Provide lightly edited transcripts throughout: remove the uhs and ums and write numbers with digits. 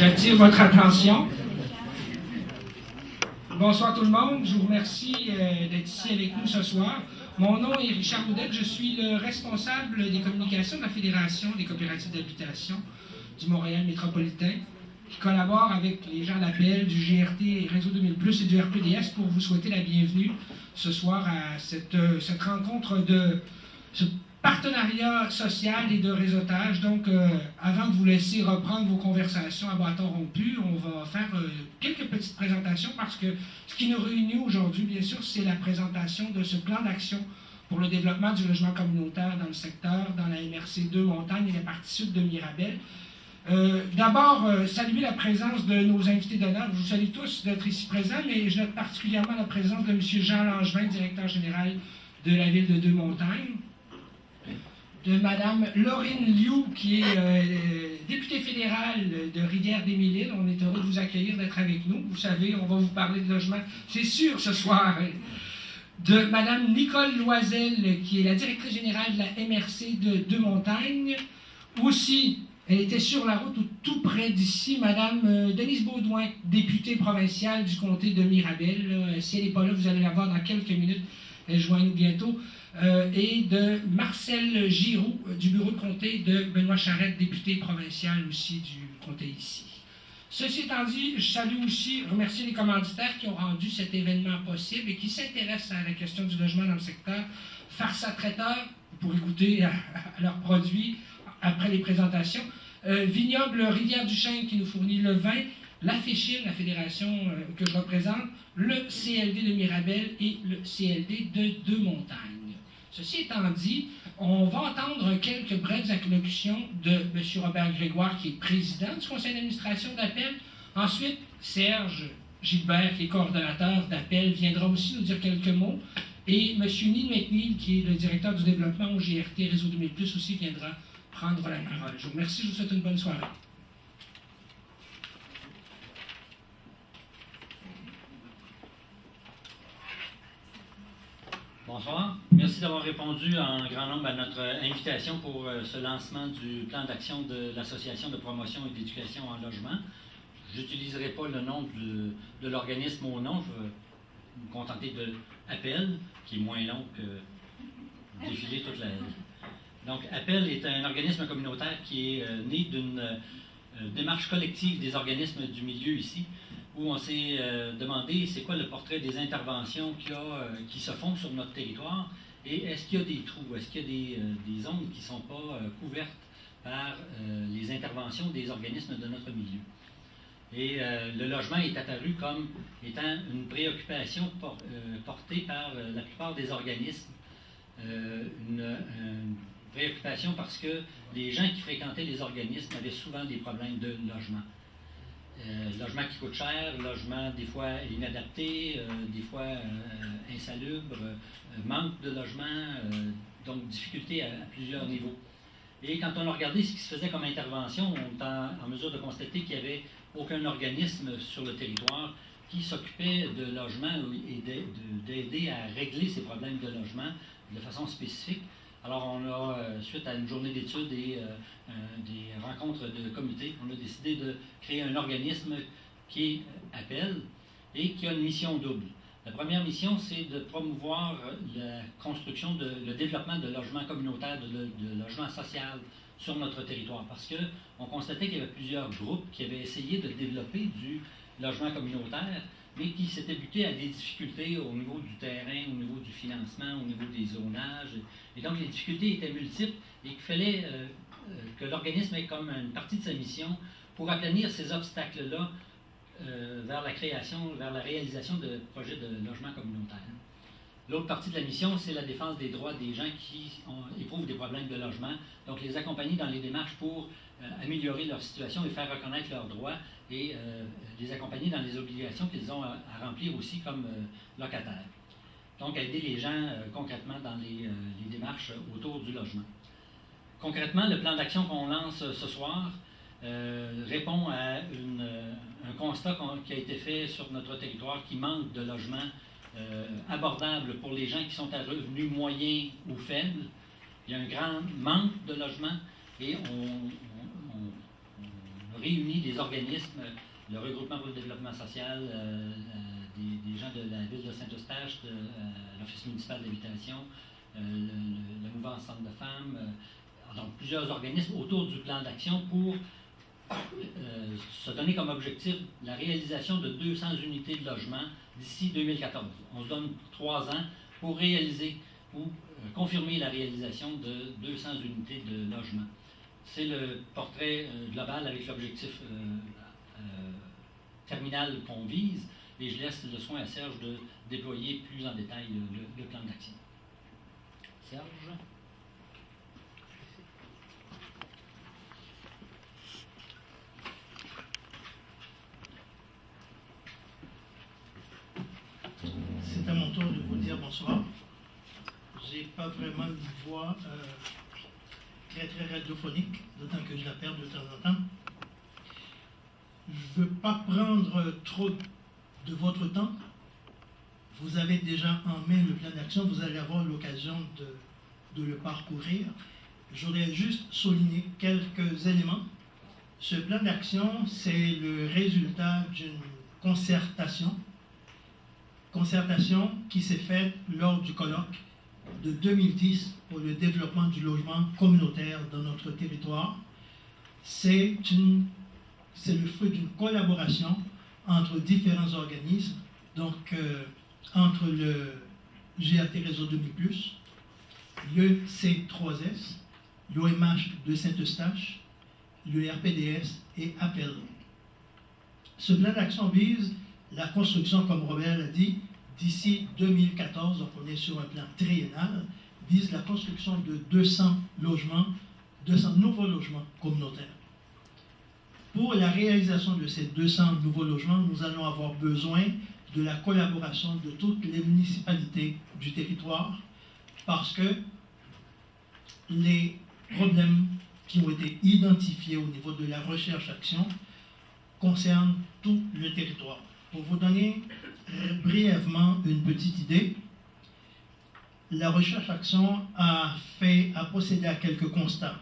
J'attire votre attention. Bonsoir tout le monde, je vous remercie d'être ici avec nous ce soir. Mon nom est Richard Audette, je suis le responsable des communications de la Fédération des coopératives d'habitation du Montréal métropolitain, qui collabore avec les gens d'Appel, du GRT Réseau 2000+, et du RPDS pour vous souhaiter la bienvenue ce soir à cette rencontre de ce partenariat social et de réseautage. Donc, avant de vous laisser reprendre vos conversations à bâton rompu, on va faire quelques petites présentations parce que ce qui nous réunit aujourd'hui, bien sûr, c'est la présentation de ce plan d'action pour le développement du logement communautaire dans le secteur, dans la MRC 2 Montagne et la partie sud de Mirabel. D'abord, saluer la présence de nos invités d'honneur. Je vous salue tous d'être ici présents, mais je note particulièrement la présence de M. Jean Langevin, directeur général de la ville de Deux-Montagnes, de Mme Laurine Liu, qui est députée fédérale de Rivière-des-Mille-Îles. On est heureux de vous accueillir, d'être avec nous. Vous savez, on va vous parler de logement, c'est sûr, ce soir. De Mme Nicole Loisel, qui est la directrice générale de la MRC de Deux-Montagnes. Aussi, elle était sur la route tout près d'ici, Mme Denise Baudouin, députée provinciale du comté de Mirabel. Si elle n'est pas là, vous allez la voir dans quelques minutes. Elle joint nous bientôt. Et de Marcel Giroux, du bureau de comté de Benoît Charette, député provincial aussi du comté ici. Ceci étant dit, je salue aussi, remercier les commanditaires qui ont rendu cet événement possible et qui s'intéressent à la question du logement dans le secteur. Farsa Traiteur, vous pourrez goûter à leurs produits après les présentations. Vignoble Rivière-du-Chêne qui nous fournit le vin. La FECHIL, la fédération que je représente, le CLD de Mirabel et le CLD de Deux-Montagnes. Ceci étant dit, on va entendre quelques brèves allocutions de M. Robert Grégoire, qui est président du conseil d'administration d'Appel. Ensuite, Serge Gilbert, qui est coordonnateur d'Appel, viendra aussi nous dire quelques mots. Et M. Neil McNeil, qui est le directeur du développement au GRT Réseau 2000+, aussi viendra prendre la parole. Je vous remercie, je vous souhaite une bonne soirée. Bonsoir. Merci d'avoir répondu en grand nombre à notre invitation pour ce lancement du plan d'action de l'Association de promotion et d'éducation en logement. Je n'utiliserai pas le nom de l'organisme au nom, je vais me contenter de Appel, qui est moins long que défiler toute la... Donc, Appel est un organisme communautaire qui est né d'une démarche collective des organismes du milieu ici, où on s'est demandé c'est quoi le portrait des interventions qui se font sur notre territoire et est-ce qu'il y a des trous, est-ce qu'il y a des zones qui ne sont pas couvertes par les interventions des organismes de notre milieu. Et le logement est apparu comme étant une préoccupation portée par la plupart des organismes, une préoccupation parce que les gens qui fréquentaient les organismes avaient souvent des problèmes de logement. Logement qui coûte cher, logement des fois inadapté, des fois insalubre, manque de logement, donc difficulté à plusieurs niveaux. Et quand on a regardé ce qui se faisait comme intervention, on est en mesure de constater qu'il n'y avait aucun organisme sur le territoire qui s'occupait de logement et d'aider à régler ces problèmes de logement de façon spécifique. Alors, on a, suite à une journée d'études et des rencontres de comité, on a décidé de créer un organisme qui Appel et qui a une mission double. La première mission, c'est de promouvoir la construction, le développement de logements communautaires, de logements sociaux sur notre territoire. Parce qu'on constatait qu'il y avait plusieurs groupes qui avaient essayé de développer du logement communautaire, mais qui s'étaient butés à des difficultés au niveau du terrain, au niveau du financement, au niveau des zonages. Et donc, les difficultés étaient multiples et qu'il fallait que l'organisme ait comme une partie de sa mission pour aplanir ces obstacles-là vers la création, vers la réalisation de projets de logement communautaire. L'autre partie de la mission, c'est la défense des droits des gens qui éprouvent des problèmes de logement. Donc, les accompagner dans les démarches pour améliorer leur situation et faire reconnaître leurs droits et les accompagner dans les obligations qu'ils ont à remplir aussi comme locataires. Donc, aider les gens concrètement dans les démarches autour du logement. Concrètement, le plan d'action qu'on lance ce soir répond à un constat qui a été fait sur notre territoire qui manque de logements abordables pour les gens qui sont à revenus moyens ou faibles. Il y a un grand manque de logements et on réuni des organismes, le regroupement pour le développement social, des gens de la ville de Saint-Eustache, de l'Office municipal d'habitation, le mouvement Ensemble de femmes, donc plusieurs organismes autour du plan d'action pour se donner comme objectif la réalisation de 200 unités de logement d'ici 2014. On se donne 3 ans pour réaliser ou confirmer la réalisation de 200 unités de logement. C'est le portrait global avec l'objectif terminal qu'on vise, et je laisse le soin à Serge de déployer plus en détail le plan d'action. Serge? C'est à mon tour de vous dire bonsoir. J'ai pas vraiment une voix très radiophonique, d'autant que je la perds de temps en temps. Je ne veux pas prendre trop de votre temps. Vous avez déjà en main le plan d'action, vous allez avoir l'occasion de le parcourir. Je voudrais juste souligner quelques éléments. Ce plan d'action, c'est le résultat d'une concertation qui s'est faite lors du colloque de 2010 pour le développement du logement communautaire dans notre territoire. C'est le fruit d'une collaboration entre différents organismes, donc entre le GRT Réseau 2000+, le C3S, l'OMH de Saint-Eustache, le RPDS et APEL. Ce plan d'action vise la construction, comme Robert l'a dit, d'ici 2014, donc on est sur un plan triennal, vise la construction de 200 nouveaux logements communautaires. Pour la réalisation de ces 200 nouveaux logements, nous allons avoir besoin de la collaboration de toutes les municipalités du territoire, parce que les problèmes qui ont été identifiés au niveau de la recherche-action concernent tout le territoire. Pour vous donner brièvement une petite idée, la recherche-action a procédé à quelques constats.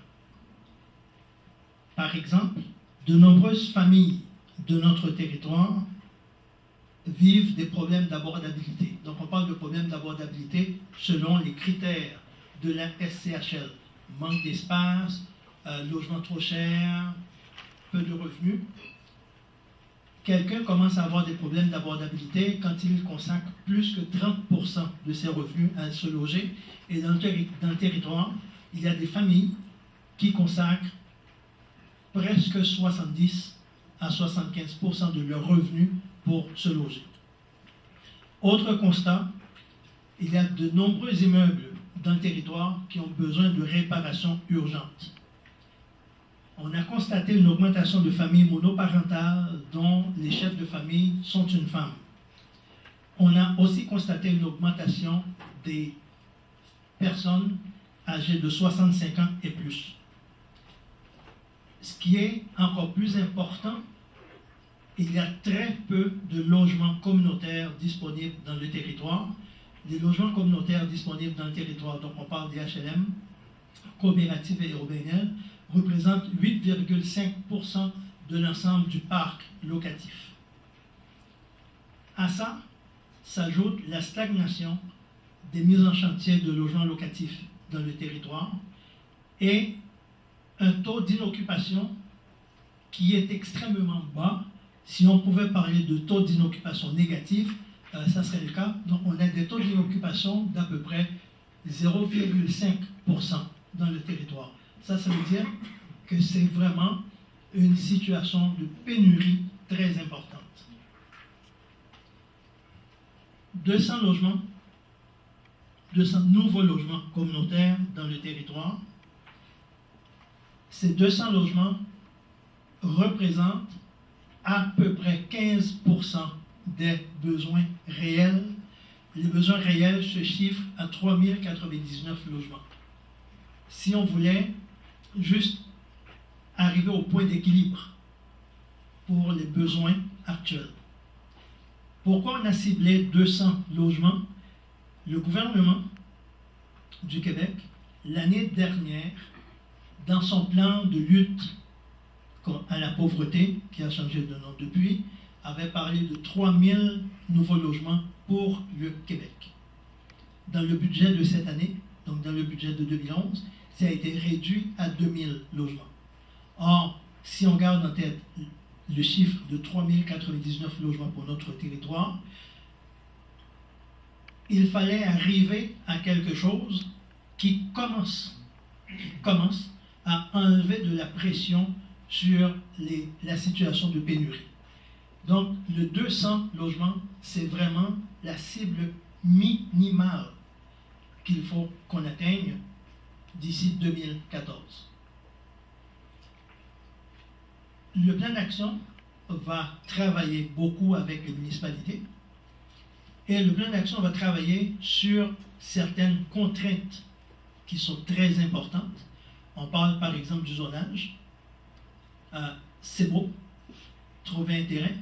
Par exemple, de nombreuses familles de notre territoire vivent des problèmes d'abordabilité. Donc on parle de problèmes d'abordabilité selon les critères de la SCHL. Manque d'espace, logement trop cher, peu de revenus. Quelqu'un commence à avoir des problèmes d'abordabilité quand il consacre plus que 30% de ses revenus à se loger. Et dans le territoire, il y a des familles qui consacrent presque 70 à 75% de leurs revenus pour se loger. Autre constat, il y a de nombreux immeubles dans le territoire qui ont besoin de réparations urgentes. On a constaté une augmentation de familles monoparentales dont les chefs de famille sont une femme. On a aussi constaté une augmentation des personnes âgées de 65 ans et plus. Ce qui est encore plus important, il y a très peu de logements communautaires disponibles dans le territoire. Les logements communautaires disponibles dans le territoire, donc on parle des HLM, coopératives et urbaines, représentent 8,5% de l'ensemble du parc locatif. À ça s'ajoute la stagnation des mises en chantier de logements locatifs dans le territoire et un taux d'inoccupation qui est extrêmement bas. Si on pouvait parler de taux d'inoccupation négatif, ça serait le cas. Donc on a des taux d'inoccupation d'à peu près 0,5% dans le territoire. Ça veut dire que c'est vraiment une situation de pénurie très importante. 200 nouveaux logements communautaires dans le territoire. Ces 200 logements représentent à peu près 15% des besoins réels. Les besoins réels se chiffrent à 3099 logements. Si on voulait juste arriver au point d'équilibre pour les besoins actuels. Pourquoi on a ciblé 200 logements? Le gouvernement du Québec, l'année dernière, dans son plan de lutte à la pauvreté, qui a changé de nom depuis, avait parlé de 3000 nouveaux logements pour le Québec. Dans le budget de cette année, donc dans le budget de 2011, ça a été réduit à 2000 logements. Or, si on garde en tête le chiffre de 3099 logements pour notre territoire, il fallait arriver à quelque chose qui commence à enlever de la pression sur la situation de pénurie. Donc, le 200 logements, c'est vraiment la cible minimale qu'il faut qu'on atteigne d'ici 2014. Le plan d'action va travailler beaucoup avec les municipalités et le plan d'action va travailler sur certaines contraintes qui sont très importantes. On parle par exemple du zonage. C'est beau, trouver un terrain,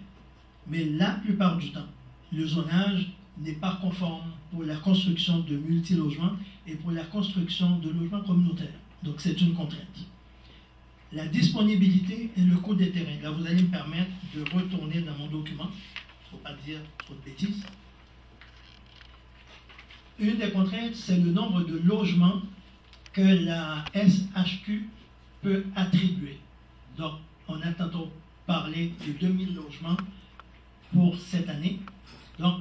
mais la plupart du temps, le zonage n'est pas conforme pour la construction de multilogements et pour la construction de logements communautaires. Donc c'est une contrainte. La disponibilité et le coût des terrains. Là, vous allez me permettre de retourner dans mon document. Il ne faut pas dire trop de bêtises. Une des contraintes, c'est le nombre de logements que la SHQ peut attribuer. Donc, on a tantôt parlé de 2000 logements pour cette année. Donc,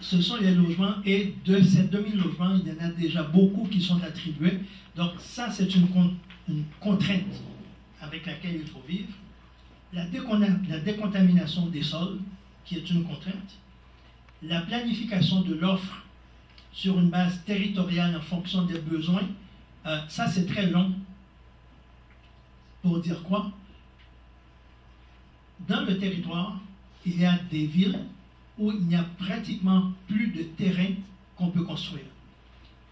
ce sont les logements, et de ces 2000 logements, il y en a déjà beaucoup qui sont attribués. Donc, ça, c'est une contrainte avec laquelle il faut vivre. La décontamination des sols, qui est une contrainte. La planification de l'offre sur une base territoriale en fonction des besoins. Ça, c'est très long. Pour dire quoi? Dans le territoire, il y a des villes où il n'y a pratiquement plus de terrain qu'on peut construire.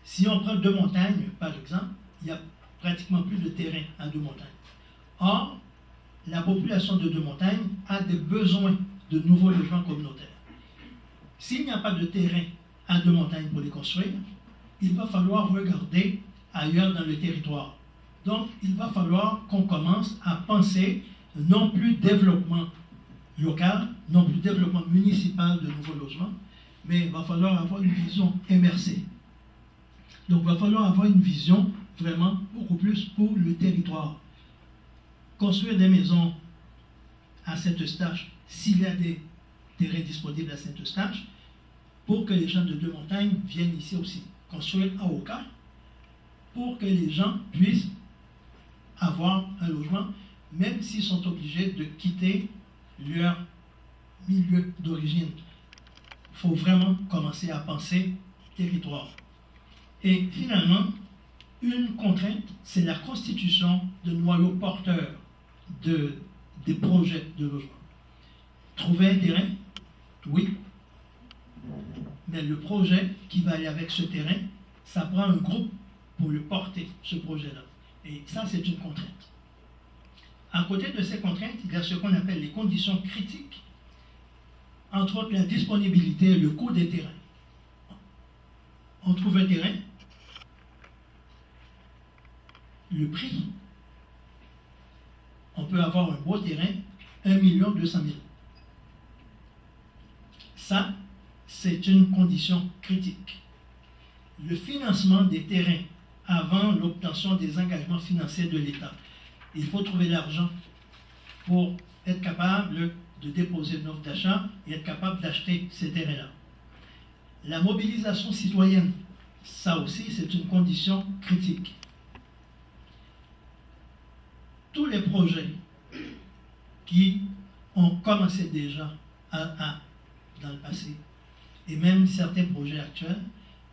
Si on prend Deux-Montagnes, par exemple, il n'y a pratiquement plus de terrain à Deux-Montagnes. Or, la population de Deux-Montagnes a des besoins de nouveaux logements communautaires. S'il n'y a pas de terrain à Deux-Montagnes pour les construire, il va falloir regarder ailleurs dans le territoire. Donc, il va falloir qu'on commence à penser non plus développement local, non plus développement municipal de nouveaux logements, mais il va falloir avoir une vision MRC. Donc, il va falloir avoir une vision vraiment beaucoup plus pour le territoire. Construire des maisons à Saint-Eustache, s'il y a des terrains disponibles à Saint-Eustache, pour que les gens de Deux-Montagnes viennent ici aussi. Construire à Oka, pour que les gens puissent avoir un logement, même s'ils sont obligés de quitter leur milieu d'origine. Il faut vraiment commencer à penser territoire. Et finalement, une contrainte, c'est la constitution de noyaux porteurs des projets de logement. Trouver un terrain, oui, mais le projet qui va aller avec ce terrain, ça prend un groupe pour le porter, ce projet-là. Et ça, c'est une contrainte. À côté de ces contraintes, il y a ce qu'on appelle les conditions critiques, entre autres la disponibilité et le coût des terrains. On trouve un terrain, le prix, on peut avoir un beau terrain, 1 200 000. Ça, c'est une condition critique. Le financement des terrains avant l'obtention des engagements financiers de l'État. Il faut trouver l'argent pour être capable de déposer une offre d'achat et être capable d'acheter ces terrains-là. La mobilisation citoyenne, ça aussi, c'est une condition critique. Tous les projets qui ont commencé déjà dans le passé, et même certains projets actuels,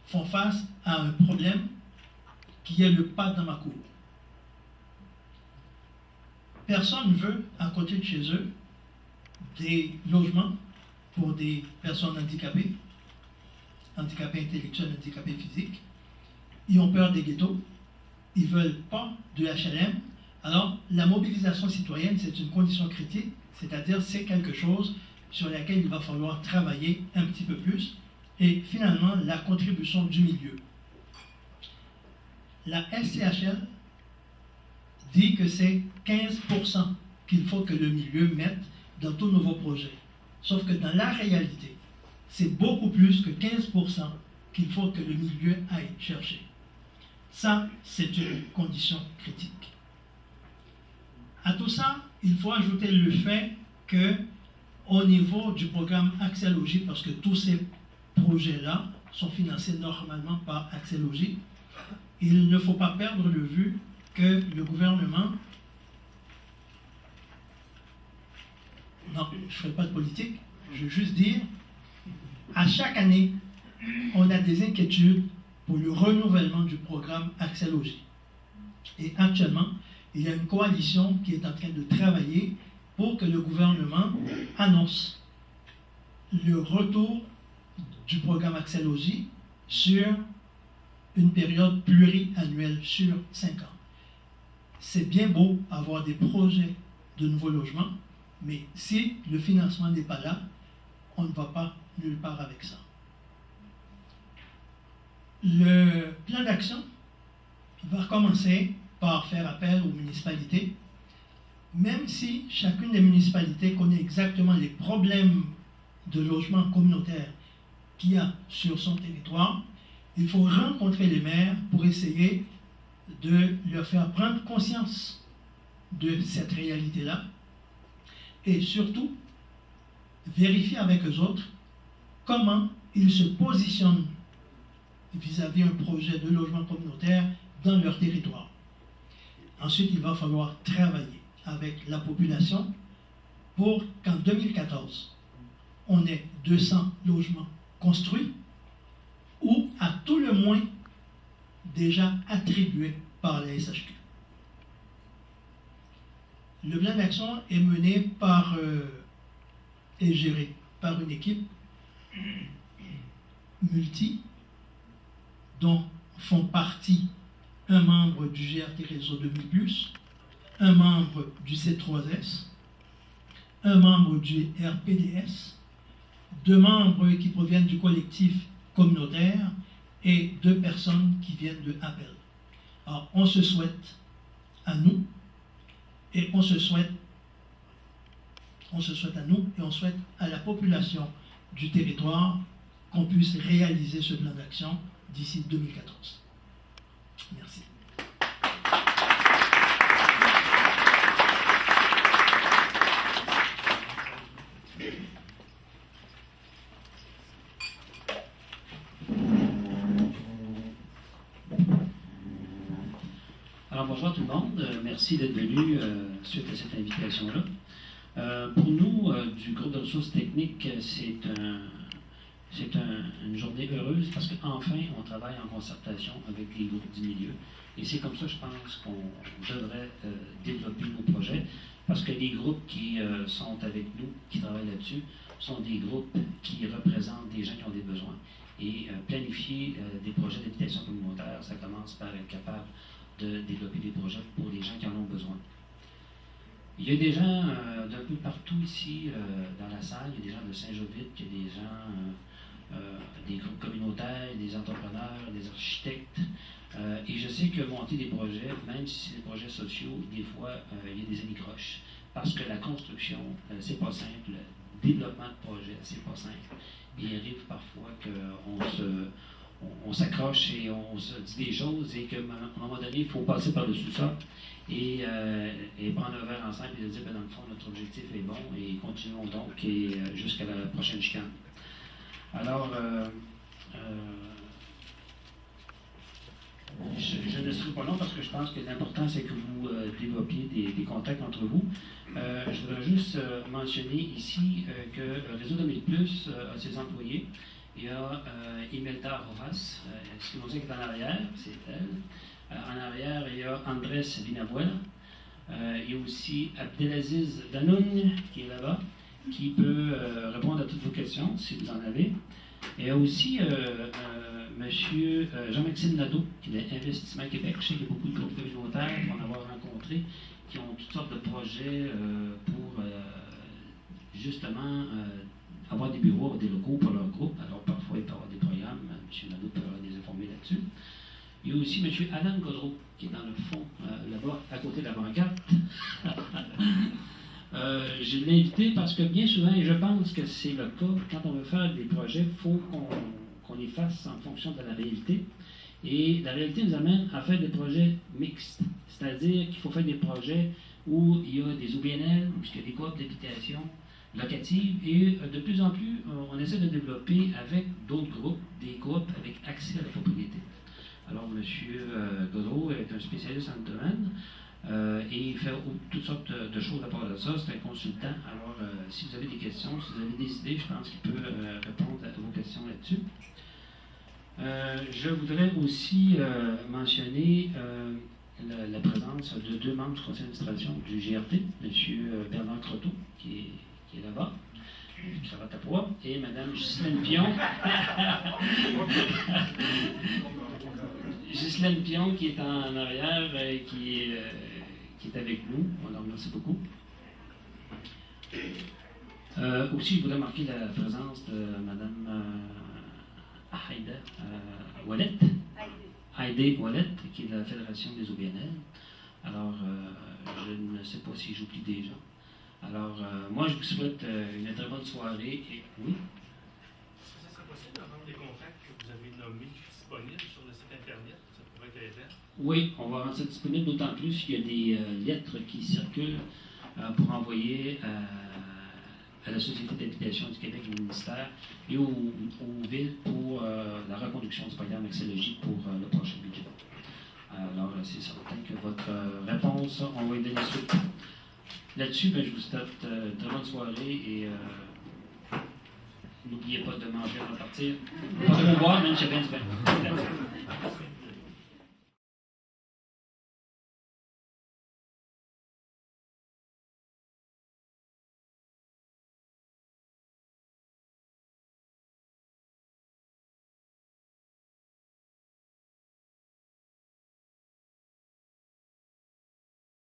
font face à un problème qui est le pas dans ma cour. Personne ne veut, à côté de chez eux, des logements pour des personnes handicapées, handicapées intellectuelles, handicapées physiques. Ils ont peur des ghettos. Ils ne veulent pas de HLM. Alors, la mobilisation citoyenne, c'est une condition critique, c'est-à-dire c'est quelque chose sur laquelle il va falloir travailler un petit peu plus. Et finalement, la contribution du milieu. La SCHL dit que c'est 15% qu'il faut que le milieu mette dans tout nouveau projet. Sauf que dans la réalité, c'est beaucoup plus que 15% qu'il faut que le milieu aille chercher. Ça, c'est une condition critique. À tout ça, il faut ajouter le fait que, au niveau du programme Accès Logis, parce que tous ces projets-là sont financés normalement par Accès Logis, il ne faut pas perdre de vue que le gouvernement, non, je ne ferai pas de politique, je veux juste dire, à chaque année, on a des inquiétudes pour le renouvellement du programme Accès Logis. Et actuellement, il y a une coalition qui est en train de travailler pour que le gouvernement annonce le retour du programme Accès Logis sur une période pluriannuelle sur 5 ans. C'est bien beau avoir des projets de nouveaux logements, mais si le financement n'est pas là, on ne va pas nulle part avec ça. Le plan d'action va commencer par faire appel aux municipalités, même si chacune des municipalités connaît exactement les problèmes de logement communautaire qu'il y a sur son territoire. Il faut rencontrer les maires pour essayer de leur faire prendre conscience de cette réalité-là et surtout vérifier avec eux autres comment ils se positionnent vis-à-vis un projet de logement communautaire dans leur territoire. Ensuite, il va falloir travailler avec la population pour qu'en 2014, on ait 200 logements construits ou à tout le moins déjà attribués par la SHQ. Le plan d'action est mené par et géré par une équipe multi dont font partie un membre du GRT Réseau 2000+, un membre du C3S, un membre du RPDS, 2 membres qui proviennent du collectif communautaire et 2 personnes qui viennent de Appel. Alors, on se souhaite à nous, et on se souhaite à nous, et on souhaite à la population du territoire qu'on puisse réaliser ce plan d'action d'ici 2014. Merci. Alors bonjour tout le monde, merci d'être venu suite à cette invitation-là. Pour nous, du groupe de ressources techniques, c'est une journée heureuse parce qu'enfin, on travaille en concertation avec les groupes du milieu. Et c'est comme ça, je pense, qu'on devrait développer nos projets parce que les groupes qui sont avec nous, qui travaillent là-dessus, sont des groupes qui représentent des gens qui ont des besoins. Et planifier des projets d'habitation communautaire, ça commence par être capable de développer des projets pour les gens qui en ont besoin. Il y a des gens d'un peu partout ici dans la salle, il y a des gens de Saint-Jovite, il y a des gens, des groupes communautaires, des entrepreneurs, des architectes. Et je sais que monter des projets, même si c'est des projets sociaux, des fois, il y a des anicroches. Parce que la construction, c'est pas simple. Le développement de projet, c'est pas simple. Il arrive parfois qu'on s'accroche et on se dit des choses et qu'à un moment donné, il faut passer par-dessus ça et prendre un verre ensemble et de dire, ben, dans le fond, notre objectif est bon et continuons donc jusqu'à la prochaine chicane. Alors, je ne serai pas long parce que je pense que l'important, c'est que vous développiez des contacts entre vous. Je voudrais juste mentionner ici que Réseau 2000+ a ses employés. Il y a Imelda Rojas, qui est en arrière, c'est elle. En arrière, il y a Andrés Vinavuela. Il y a aussi Abdelaziz Danoun qui est là-bas, qui peut répondre à toutes vos questions si vous en avez. Il y a aussi M. Jean-Maxime Nadeau, qui est d'Investissement Québec. Je sais qu'il y a beaucoup de groupes communautaires qu'on va rencontrer qui ont toutes sortes de projets pour justement avoir des bureaux, avoir des locaux pour leur groupe. Alors parfois, il peut y avoir des programmes. M. Nadeau peut les informer là-dessus. Il y a aussi M. Alain Godreau, qui est dans le fond, là-bas, à côté de la pancarte. Je l'ai invité parce que bien souvent, et je pense que c'est le cas, quand on veut faire des projets, il faut qu'on les fasse en fonction de la réalité. Et la réalité nous amène à faire des projets mixtes, c'est-à-dire qu'il faut faire des projets où il y a des OBNL, où il y a des coop d'habitation locative, et de plus en plus, on essaie de développer avec d'autres groupes, des groupes avec accès à la propriété. Alors, M. Godreau est un spécialiste en le domaine, et il fait toutes sortes de choses à part de ça. C'est un consultant. Alors, si vous avez des questions, si vous avez des idées, je pense qu'il peut répondre à vos questions là-dessus. Je voudrais aussi mentionner la présence de 2 membres du conseil d'administration du GRT, M. Bernard Croteau, qui est là-bas, cravate à pois, et Mme Ghislaine Pion. Ghislaine Pion, qui est en arrière, qui est avec nous. On la remercie beaucoup. Aussi, je voudrais marquer la présence de Mme Haïda Wallet, Haïdé Wallet, qui est de la Fédération des OBNL. Alors, je ne sais pas si j'oublie des gens. Alors, moi, je vous souhaite une très bonne soirée. Et oui. Est-ce que ce serait possible d'avoir des contacts que vous avez nommés disponibles sur le site Internet? Ça pourrait être aidant. Oui, on va rendre ça disponible, d'autant plus qu'il y a des lettres qui circulent pour envoyer à la Société d'habitation du Québec, au ministère, et aux villes pour la reconduction du programme Accès-Logis pour le prochain budget. Alors, c'est certain que votre réponse, on va y donner suite. Là-dessus, je vous souhaite une très bonne soirée et n'oubliez pas de manger avant de partir. Pas trop boire, même si j'ai bien du pain.